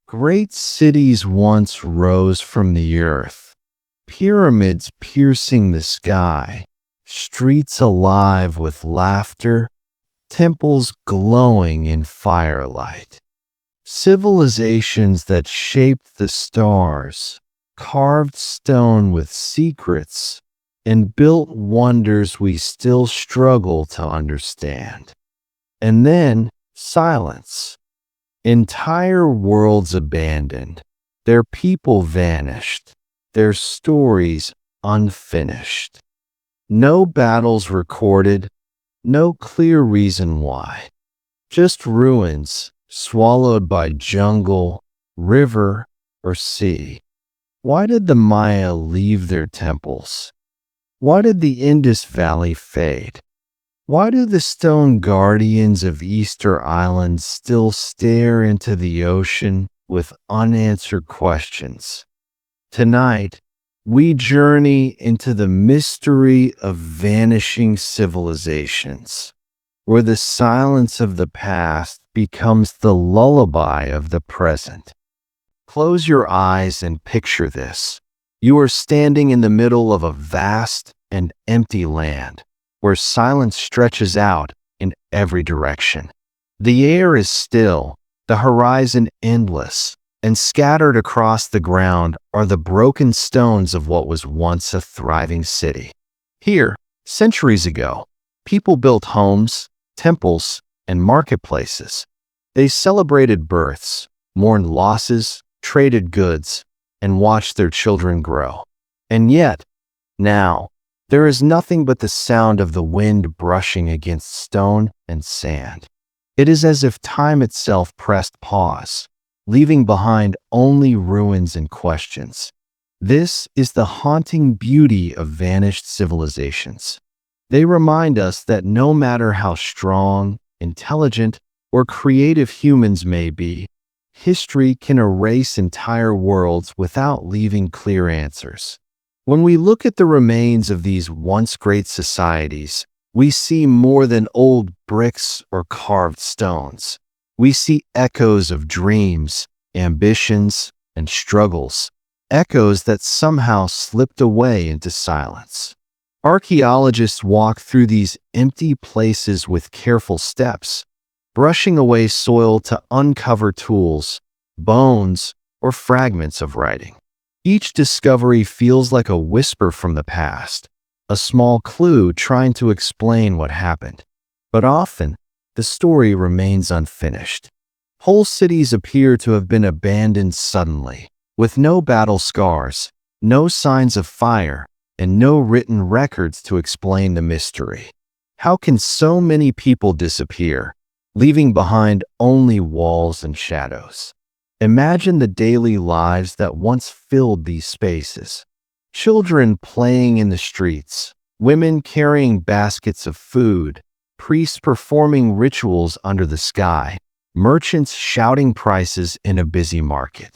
Great cities once rose from the earth, pyramids piercing the sky, streets alive with laughter, temples glowing in firelight. Civilizations that shaped the stars, carved stone with secrets, and built wonders we still struggle to understand. And then silence. Entire worlds abandoned, their people vanished, their stories unfinished. No battles recorded, no clear reason why. Just ruins swallowed by jungle, river, or sea. Why did the Maya leave their temples? Why did the Indus Valley fade? Why do the stone guardians of Easter Island still stare into the ocean with unanswered questions? Tonight, we journey into the mystery of vanishing civilizations, where the silence of the past becomes the lullaby of the present. Close your eyes and picture this. You are standing in the middle of a vast and empty land, where silence stretches out in every direction. The air is still, the horizon endless, and scattered across the ground are the broken stones of what was once a thriving city. Here, centuries ago, people built homes, temples, and marketplaces. They celebrated births, mourned losses, traded goods, and watched their children grow. And yet, now, there is nothing but the sound of the wind brushing against stone and sand. It is as if time itself pressed pause, leaving behind only ruins and questions. This is the haunting beauty of vanished civilizations. They remind us that no matter how strong, intelligent, or creative humans may be, history can erase entire worlds without leaving clear answers. When we look at the remains of these once great societies, we see more than old bricks or carved stones. We see echoes of dreams, ambitions, and struggles, echoes that somehow slipped away into silence. Archaeologists walk through these empty places with careful steps, brushing away soil to uncover tools, bones, or fragments of writing. Each discovery feels like a whisper from the past, a small clue trying to explain what happened. But often, the story remains unfinished. Whole cities appear to have been abandoned suddenly, with no battle scars, no signs of fire, and no written records to explain the mystery. How can so many people disappear, leaving behind only walls and shadows? Imagine the daily lives that once filled these spaces. Children playing in the streets, women carrying baskets of food, priests performing rituals under the sky, merchants shouting prices in a busy market.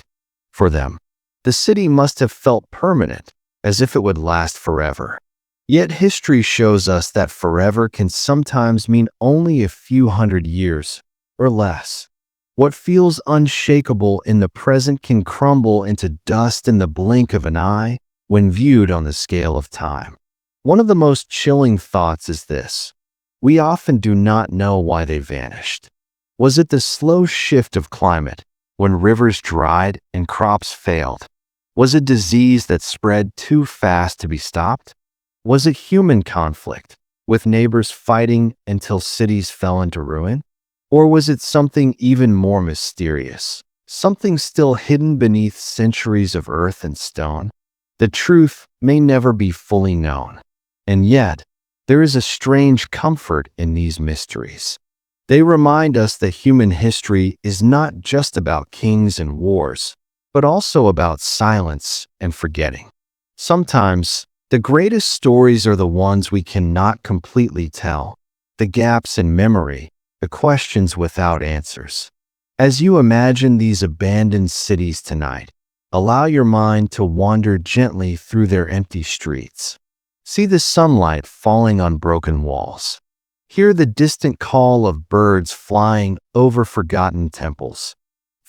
For them, the city must have felt permanent, as if it would last forever. Yet history shows us that forever can sometimes mean only a few hundred years or less. What feels unshakable in the present can crumble into dust in the blink of an eye when viewed on the scale of time. One of the most chilling thoughts is this: we often do not know why they vanished. Was it the slow shift of climate, when rivers dried and crops failed? Was it disease that spread too fast to be stopped? Was it human conflict, with neighbors fighting until cities fell into ruin? Or was it something even more mysterious, something still hidden beneath centuries of earth and stone? The truth may never be fully known. And yet, there is a strange comfort in these mysteries. They remind us that human history is not just about kings and wars, but also about silence and forgetting. Sometimes, the greatest stories are the ones we cannot completely tell, the gaps in memory, the questions without answers. As you imagine these abandoned cities tonight, allow your mind to wander gently through their empty streets. See the sunlight falling on broken walls. Hear the distant call of birds flying over forgotten temples.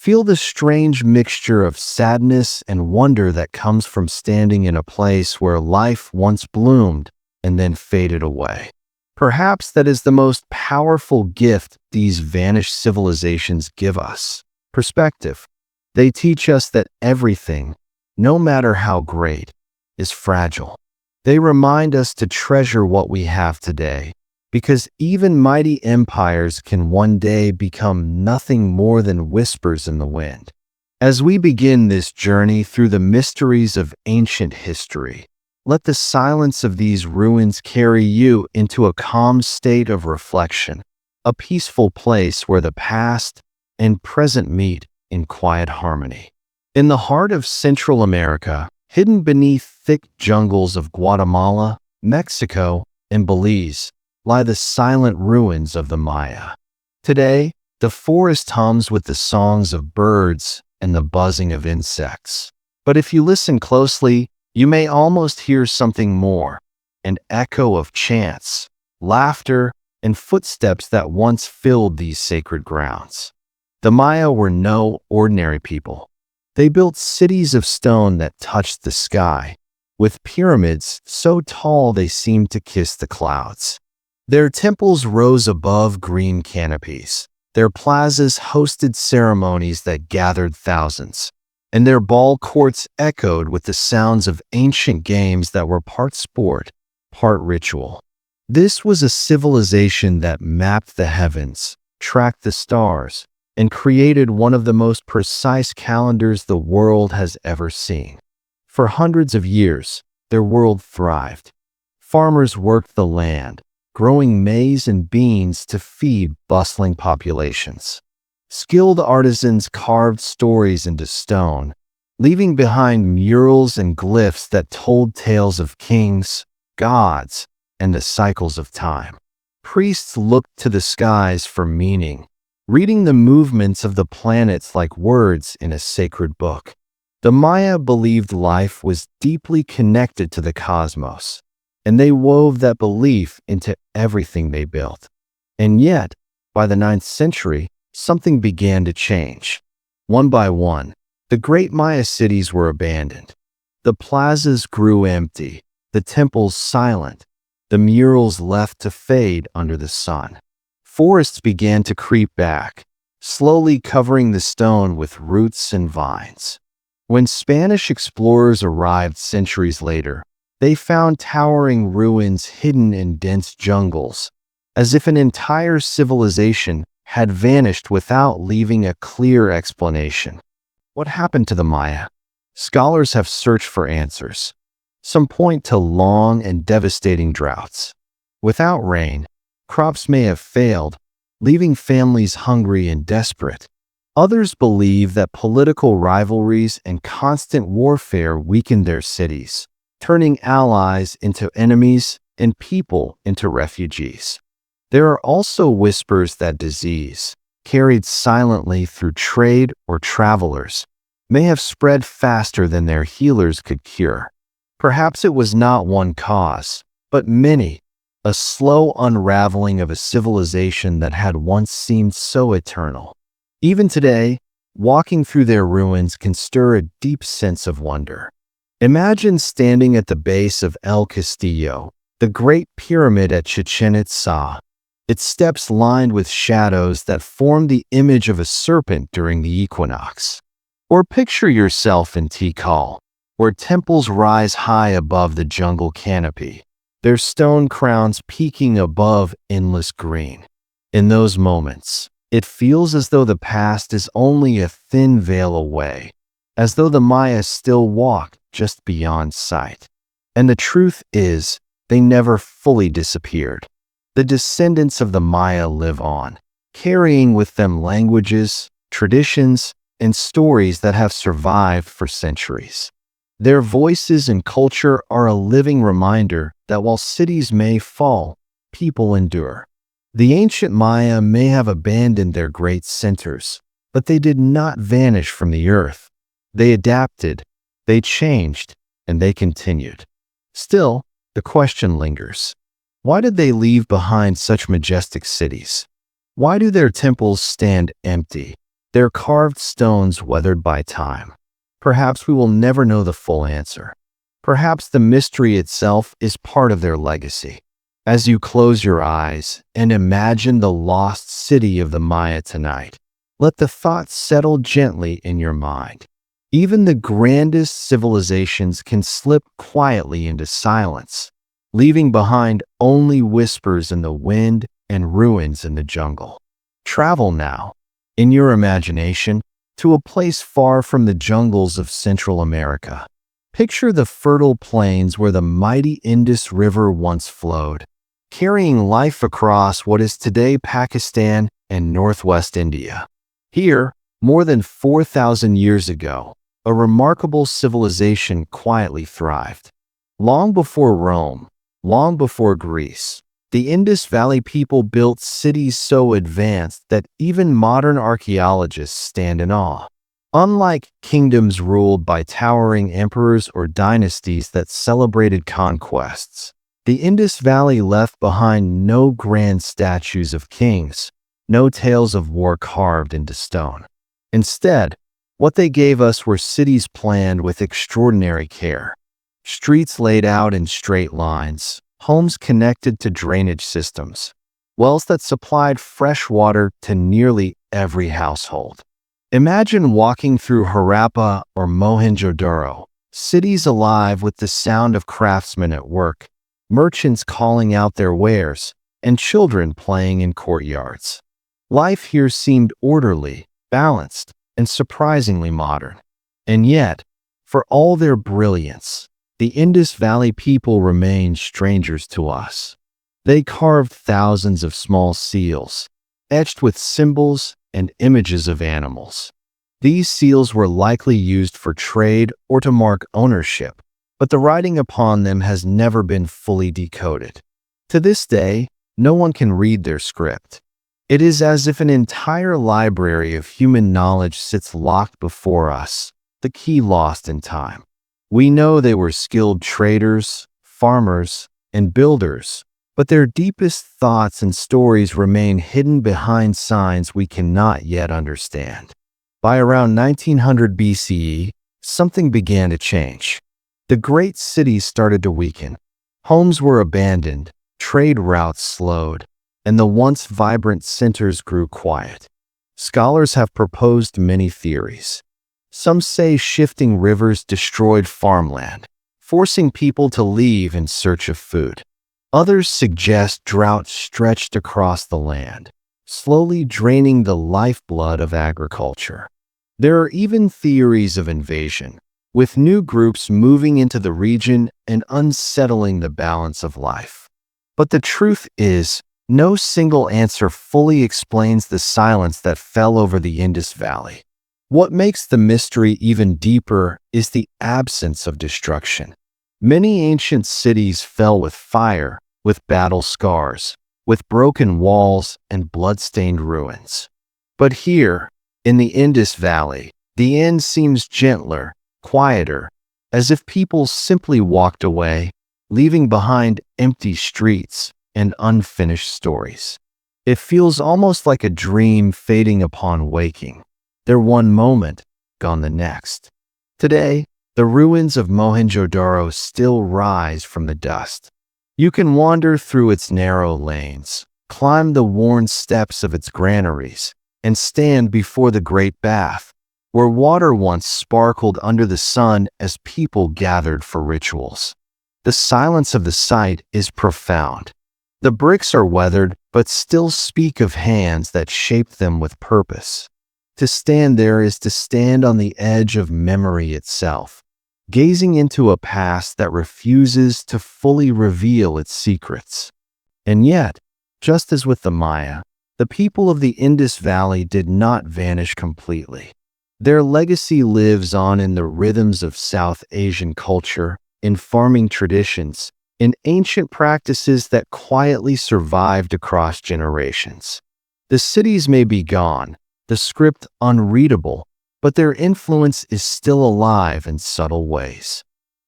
Feel the strange mixture of sadness and wonder that comes from standing in a place where life once bloomed and then faded away. Perhaps that is the most powerful gift these vanished civilizations give us: perspective. They teach us that everything, no matter how great, is fragile. They remind us to treasure what we have today, because even mighty empires can one day become nothing more than whispers in the wind. As we begin this journey through the mysteries of ancient history, let the silence of these ruins carry you into a calm state of reflection, a peaceful place where the past and present meet in quiet harmony. In the heart of Central America, hidden beneath thick jungles of Guatemala, Mexico, and Belize, lie the silent ruins of the Maya. Today, the forest hums with the songs of birds and the buzzing of insects. But if you listen closely, you may almost hear something more: an echo of chants, laughter, and footsteps that once filled these sacred grounds. The Maya were no ordinary people. They built cities of stone that touched the sky, with pyramids so tall they seemed to kiss the clouds. Their temples rose above green canopies. Their plazas hosted ceremonies that gathered thousands, and their ball courts echoed with the sounds of ancient games that were part sport, part ritual. This was a civilization that mapped the heavens, tracked the stars, and created one of the most precise calendars the world has ever seen. For hundreds of years, their world thrived. Farmers worked the land, growing maize and beans to feed bustling populations. Skilled artisans carved stories into stone, leaving behind murals and glyphs that told tales of kings, gods, and the cycles of time. Priests looked to the skies for meaning, reading the movements of the planets like words in a sacred book. The Maya believed life was deeply connected to the cosmos, and they wove that belief into everything they built. And yet, by the 9th century, something began to change. One by one, the great Maya cities were abandoned. The plazas grew empty, the temples silent, the murals left to fade under the sun. Forests began to creep back, slowly covering the stone with roots and vines. When Spanish explorers arrived centuries later, they found towering ruins hidden in dense jungles, as if an entire civilization had vanished without leaving a clear explanation. What happened to the Maya? Scholars have searched for answers. Some point to long and devastating droughts. Without rain, crops may have failed, leaving families hungry and desperate. Others believe that political rivalries and constant warfare weakened their cities, turning allies into enemies and people into refugees. There are also whispers that disease, carried silently through trade or travelers, may have spread faster than their healers could cure. Perhaps it was not one cause, but many, a slow unraveling of a civilization that had once seemed so eternal. Even today, walking through their ruins can stir a deep sense of wonder. Imagine standing at the base of El Castillo, the great pyramid at Chichen Itza, its steps lined with shadows that form the image of a serpent during the equinox. Or picture yourself in Tikal, where temples rise high above the jungle canopy, their stone crowns peaking above endless green. In those moments, it feels as though the past is only a thin veil away, as though the Maya still walked just beyond sight. And the truth is, they never fully disappeared. The descendants of the Maya live on, carrying with them languages, traditions, and stories that have survived for centuries. Their voices and culture are a living reminder that while cities may fall, people endure. The ancient Maya may have abandoned their great centers, but they did not vanish from the earth. They adapted, they changed, and they continued. Still, the question lingers. Why did they leave behind such majestic cities? Why do their temples stand empty, their carved stones weathered by time. Perhaps we will never know the full answer. Perhaps the mystery itself is part of their legacy. As you close your eyes and imagine the lost city of the Maya tonight, let the thought settle gently in your mind. Even the grandest civilizations can slip quietly into silence, leaving behind only whispers in the wind and ruins in the jungle. Travel now, in your imagination, to a place far from the jungles of Central America. Picture the fertile plains where the mighty Indus River once flowed, carrying life across what is today Pakistan and northwest India. Here, more than 4,000 years ago, a remarkable civilization quietly thrived. Long before Rome, long before Greece, the Indus Valley people built cities so advanced that even modern archaeologists stand in awe. Unlike kingdoms ruled by towering emperors or dynasties that celebrated conquests, the Indus Valley left behind no grand statues of kings, no tales of war carved into stone. Instead, what they gave us were cities planned with extraordinary care, streets laid out in straight lines, homes connected to drainage systems, wells that supplied fresh water to nearly every household. Imagine walking through Harappa or Mohenjo-daro, cities alive with the sound of craftsmen at work, merchants calling out their wares, and children playing in courtyards. Life here seemed orderly, balanced, and surprisingly modern. And yet, for all their brilliance, the Indus Valley people remained strangers to us. They carved thousands of small seals, etched with symbols and images of animals. These seals were likely used for trade or to mark ownership, but the writing upon them has never been fully decoded. To this day, no one can read their script. It is as if an entire library of human knowledge sits locked before us, the key lost in time. We know they were skilled traders, farmers, and builders, but their deepest thoughts and stories remain hidden behind signs we cannot yet understand. By around 1900 BCE, something began to change. The great cities started to weaken. Homes were abandoned, trade routes slowed, and the once vibrant centers grew quiet. Scholars have proposed many theories. Some say shifting rivers destroyed farmland, forcing people to leave in search of food. Others suggest drought stretched across the land, slowly draining the lifeblood of agriculture. There are even theories of invasion, with new groups moving into the region and unsettling the balance of life. But the truth is, no single answer fully explains the silence that fell over the Indus Valley. What makes the mystery even deeper is the absence of destruction. Many ancient cities fell with fire, with battle scars, with broken walls and blood-stained ruins. But here, in the Indus Valley, the end seems gentler, quieter, as if people simply walked away, leaving behind empty streets and unfinished stories. It feels almost like a dream fading upon waking. They're one moment, gone the next. Today, the ruins of Mohenjo-daro still rise from the dust. You can wander through its narrow lanes, climb the worn steps of its granaries, and stand before the Great Bath, where water once sparkled under the sun as people gathered for rituals. The silence of the site is profound. The bricks are weathered, but still speak of hands that shaped them with purpose. To stand there is to stand on the edge of memory itself, gazing into a past that refuses to fully reveal its secrets. And yet, just as with the Maya, the people of the Indus Valley did not vanish completely. Their legacy lives on in the rhythms of South Asian culture, in farming traditions, in ancient practices that quietly survived across generations. The cities may be gone, the script unreadable, but their influence is still alive in subtle ways.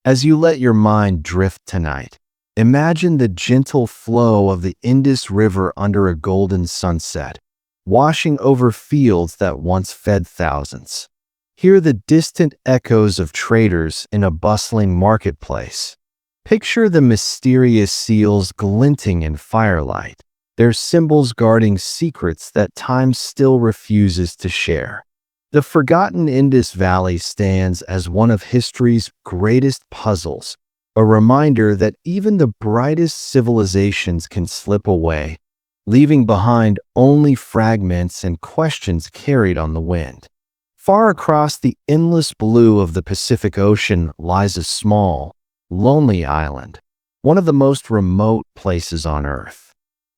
As you let your mind drift tonight, imagine the gentle flow of the Indus River under a golden sunset, washing over fields that once fed thousands. Hear the distant echoes of traders in a bustling marketplace. Picture the mysterious seals glinting in firelight, their symbols guarding secrets that time still refuses to share. The forgotten Indus Valley stands as one of history's greatest puzzles, a reminder that even the brightest civilizations can slip away, leaving behind only fragments and questions carried on the wind. Far across the endless blue of the Pacific Ocean lies a small, lonely island, one of the most remote places on Earth.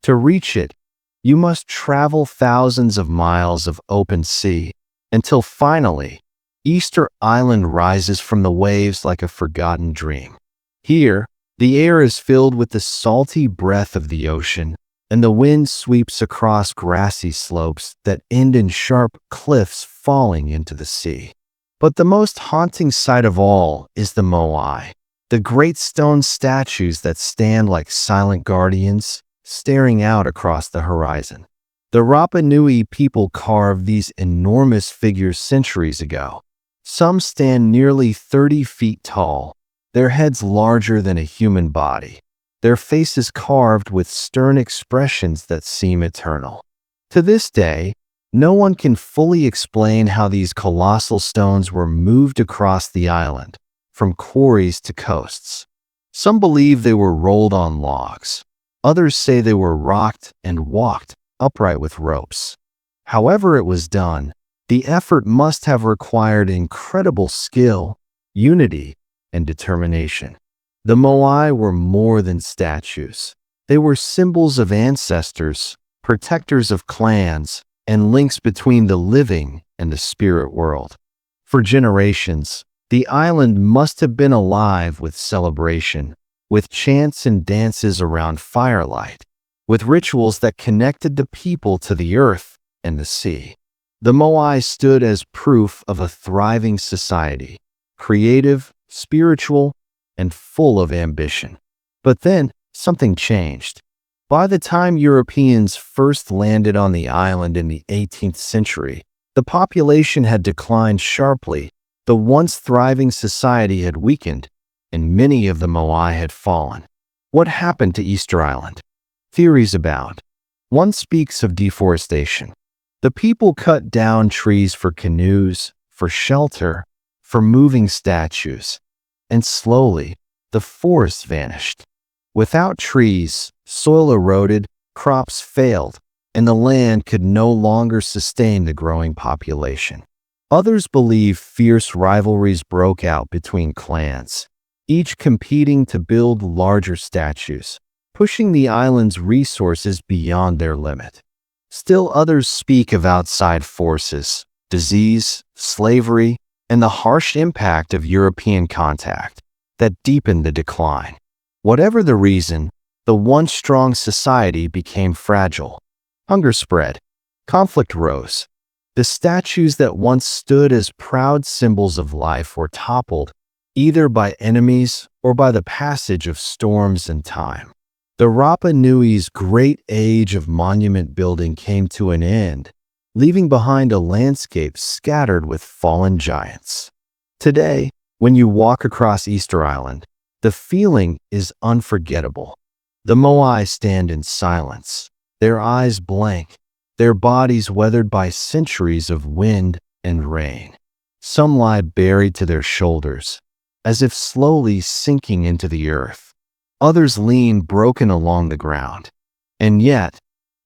To reach it, you must travel thousands of miles of open sea, until finally, Easter Island rises from the waves like a forgotten dream. Here, the air is filled with the salty breath of the ocean, and the wind sweeps across grassy slopes that end in sharp cliffs falling into the sea. But the most haunting sight of all is the Moai, the great stone statues that stand like silent guardians, staring out across the horizon. The Rapa Nui people carved these enormous figures centuries ago. Some stand nearly 30 feet tall, their heads larger than a human body, their faces carved with stern expressions that seem eternal. To this day, no one can fully explain how these colossal stones were moved across the island, from quarries to coasts. Some believe they were rolled on logs. Others say they were rocked and walked upright with ropes. However it was done, the effort must have required incredible skill, unity, and determination. The Moai were more than statues. They were symbols of ancestors, protectors of clans, and links between the living and the spirit world. For generations, the island must have been alive with celebration, with chants and dances around firelight, with rituals that connected the people to the earth and the sea. The Moai stood as proof of a thriving society, creative, spiritual, and full of ambition. But then, something changed. By the time Europeans first landed on the island in the 18th century, the population had declined sharply, the once thriving society had weakened, and many of the Moai had fallen. What happened to Easter Island? Theories abound. One speaks of deforestation. The people cut down trees for canoes, for shelter, for moving statues, and slowly, the forest vanished. Without trees, soil eroded, crops failed, and the land could no longer sustain the growing population. Others believe fierce rivalries broke out between clans, each competing to build larger statues, pushing the island's resources beyond their limit. Still others speak of outside forces, disease, slavery, and the harsh impact of European contact that deepened the decline. Whatever the reason, the once strong society became fragile. Hunger spread. Conflict rose. The statues that once stood as proud symbols of life were toppled, either by enemies or by the passage of storms and time. The Rapa Nui's great age of monument building came to an end, leaving behind a landscape scattered with fallen giants. Today, when you walk across Easter Island, the feeling is unforgettable. The Moai stand in silence, their eyes blank, their bodies weathered by centuries of wind and rain. Some lie buried to their shoulders, as if slowly sinking into the earth. Others lean broken along the ground. And yet,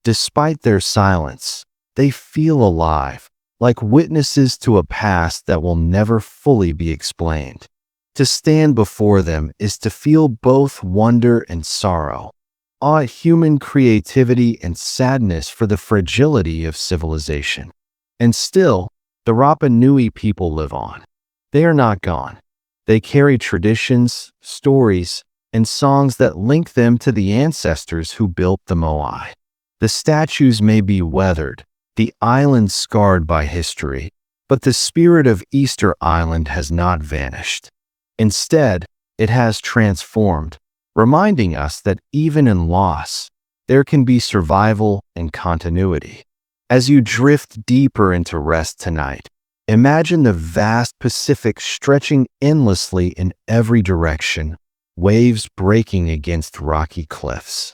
despite their silence, they feel alive, like witnesses to a past that will never fully be explained. To stand before them is to feel both wonder and sorrow, awe at human creativity and sadness for the fragility of civilization. And still, the Rapa Nui people live on. They are not gone. They carry traditions, stories, and songs that link them to the ancestors who built the Moai. The statues may be weathered, the island scarred by history, but the spirit of Easter Island has not vanished. Instead, it has transformed, reminding us that even in loss, there can be survival and continuity. As you drift deeper into rest tonight, imagine the vast Pacific stretching endlessly in every direction, waves breaking against rocky cliffs.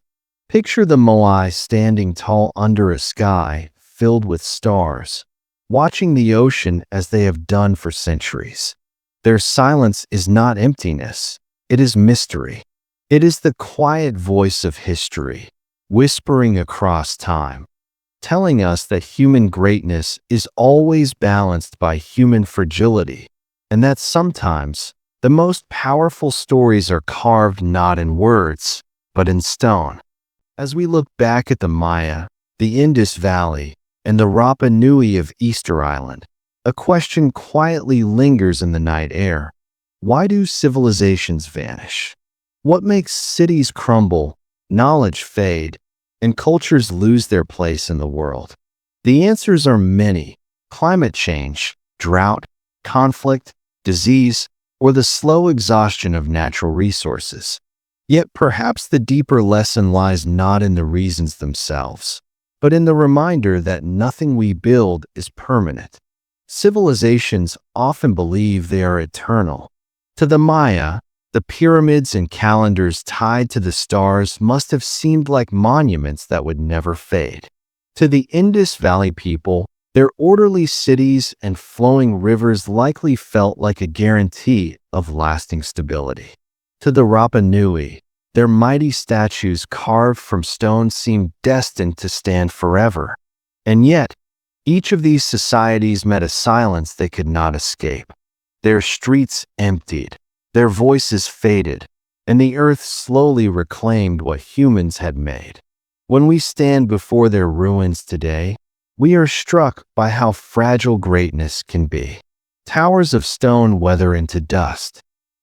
Picture the Moai standing tall under a sky filled with stars, watching the ocean as they have done for centuries. Their silence is not emptiness, it is mystery. It is the quiet voice of history, whispering across time, telling us that human greatness is always balanced by human fragility, and that sometimes the most powerful stories are carved not in words, but in stone. As we look back at the Maya, the Indus Valley, and the Rapa Nui of Easter Island, a question quietly lingers in the night air. Why do civilizations vanish? What makes cities crumble, knowledge fade, and cultures lose their place in the world? The answers are many: climate change, drought, conflict, disease, or the slow exhaustion of natural resources. Yet perhaps the deeper lesson lies not in the reasons themselves, but in the reminder that nothing we build is permanent. Civilizations often believe they are eternal. To the Maya, the pyramids and calendars tied to the stars must have seemed like monuments that would never fade. To the Indus Valley people, their orderly cities and flowing rivers likely felt like a guarantee of lasting stability. To the Rapa Nui, their mighty statues carved from stone seemed destined to stand forever. And yet, each of these societies met a silence they could not escape. Their streets emptied, their voices faded, and the earth slowly reclaimed what humans had made. When we stand before their ruins today, we are struck by how fragile greatness can be. Towers of stone weather into dust.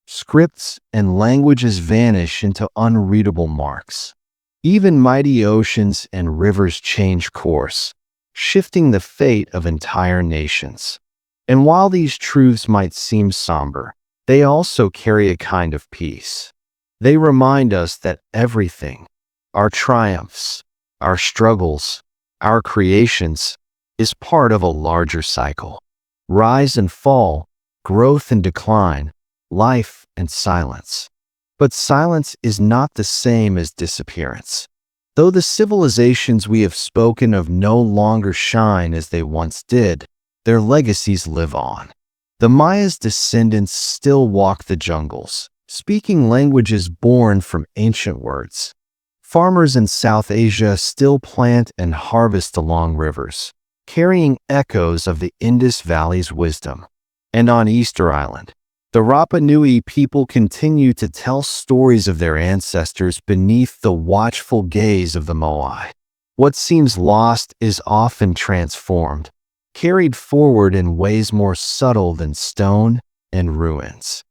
Scripts and languages vanish into unreadable marks. Even mighty oceans and rivers change course, shifting the fate of entire nations. And while these truths might seem somber, they also carry a kind of peace. They remind us that everything, our triumphs, our struggles, our creations, is part of a larger cycle. Rise and fall, growth and decline, life and silence. But silence is not the same as disappearance. Though the civilizations we have spoken of no longer shine as they once did, their legacies live on. The Maya's descendants still walk the jungles, speaking languages born from ancient words. Farmers in South Asia still plant and harvest along rivers, carrying echoes of the Indus Valley's wisdom. And on Easter Island, the Rapa Nui people continue to tell stories of their ancestors beneath the watchful gaze of the Moai. What seems lost is often transformed, carried forward in ways more subtle than stone and ruins.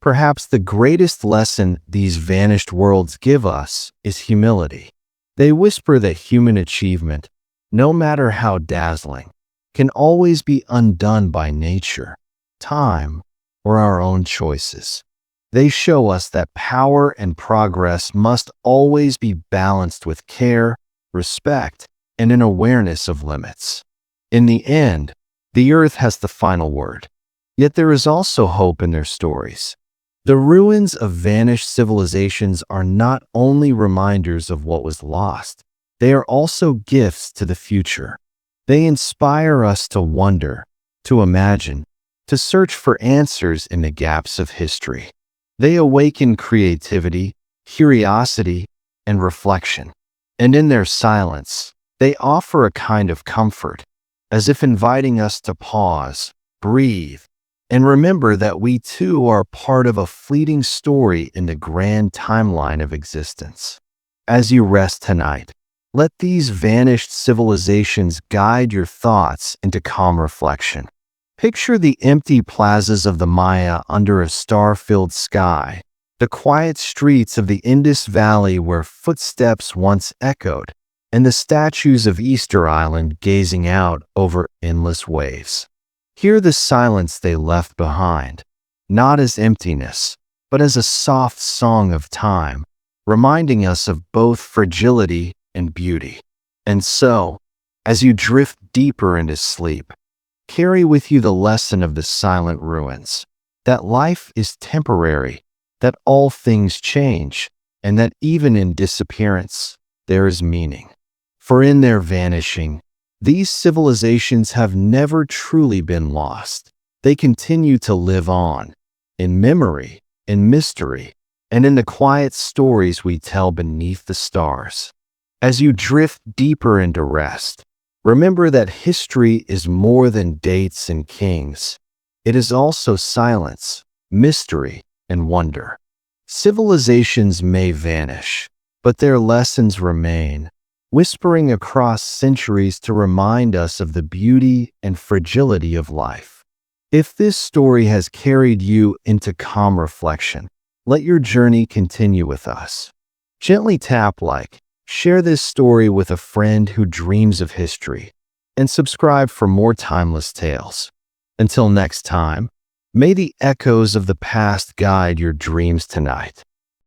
Perhaps the greatest lesson these vanished worlds give us is humility. They whisper that human achievement, no matter how dazzling, can always be undone by nature, time, or our own choices. They show us that power and progress must always be balanced with care, respect, and an awareness of limits. In the end, the earth has the final word. Yet there is also hope in their stories. The ruins of vanished civilizations are not only reminders of what was lost, they are also gifts to the future. They inspire us to wonder, to imagine, to search for answers in the gaps of history. They awaken creativity, curiosity, and reflection. And in their silence, they offer a kind of comfort, as if inviting us to pause, breathe, and remember that we too are part of a fleeting story in the grand timeline of existence. As you rest tonight, let these vanished civilizations guide your thoughts into calm reflection. Picture the empty plazas of the Maya under a star-filled sky, the quiet streets of the Indus Valley where footsteps once echoed, and the statues of Easter Island gazing out over endless waves. Hear the silence they left behind, not as emptiness, but as a soft song of time, reminding us of both fragility and beauty. And so, As you drift deeper into sleep, carry with you the lesson of the silent ruins, that life is temporary, that all things change, and that even in disappearance, there is meaning. For in their vanishing, these civilizations have never truly been lost. They continue to live on, in memory, in mystery, and in the quiet stories we tell beneath the stars. As you drift deeper into rest, remember that history is more than dates and kings. It is also silence, mystery, and wonder. Civilizations may vanish, but their lessons remain, whispering across centuries to remind us of the beauty and fragility of life. If this story has carried you into calm reflection, let your journey continue with us. Gently tap like, share this story with a friend who dreams of history, and subscribe for more timeless tales. Until next time, may the echoes of the past guide your dreams tonight.